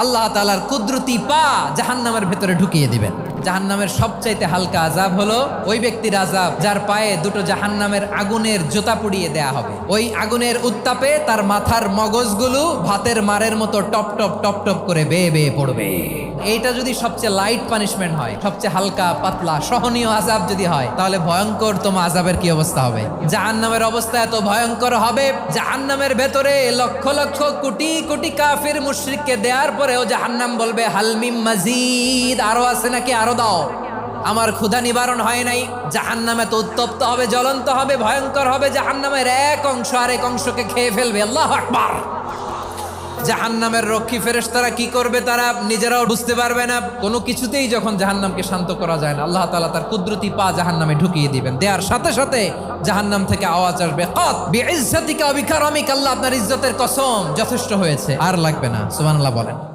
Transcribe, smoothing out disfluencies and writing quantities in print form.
আল্লাহ তাআলার কুদরতি পা জাহান্নামের ভেতরে ঢুকিয়ে দিবেন। জাহান্নামের সবচাইতে হালকা আযাব হলো ওই ব্যক্তির আযাব যার পায়ে দুটো জাহান্নামের আগুনের জুতা পুড়িয়ে দেয়া হবে। ওই আগুনের উত্তাপে তার মাথার মগজগুলো ভাতের মারের মতো টপ টপ টপ টপ করে বেয়ে বেয়ে পড়বে। এইটা যদি সবচেয়ে লাইট পানিশমেন্ট হয়, সবচেয়ে হালকা পাতলা সহনীয় আযাব যদি হয়, তাহলে ভয়ঙ্কর তোমার আযাবের কি অবস্থা হবে? জাহান্নামের অবস্থা এত ভয়ঙ্কর হবে, জাহান্নামের ভেতরে লক্ষ লক্ষ কোটি কোটি কাফির মুশরিককে দেওয়ার পরেও জাহান্নাম বলবে হালমিম মাজিদ, আরো আছে নাকি, আরো দাও, আমার ক্ষুধা নিবারণ হয় নাই। জাহান্নামে তো উত্তপ্ত হবে, জ্বলন্ত হবে, ভয়ঙ্কর হবে। জাহান্নামের এক অংশ আরেক অংশকে খেয়ে ফেলবে। আল্লাহু আকবার। জাহান্নামের রক্ষী ফেরেশতারা কি করবে তারা নিজেরাও বুঝতে পারবে না। কোনো কিছুতেই যখন জাহান্নামকে শান্ত করা যায় না, আল্লাহ তাআলা তার কুদরতি পা জাহান্নামে ঢুকিয়ে দিবেন। দেওয়ার সাথে সাথে জাহান্নাম থেকে আওয়াজ আসবে, কাত বিইজ্জাতিকা ওয়া বিকারামিকা, আল্লাহ আপনার ইজ্জতের কসম, যথেষ্ট হয়েছে, আর লাগবে না। সুবহানাল্লাহ বলেন।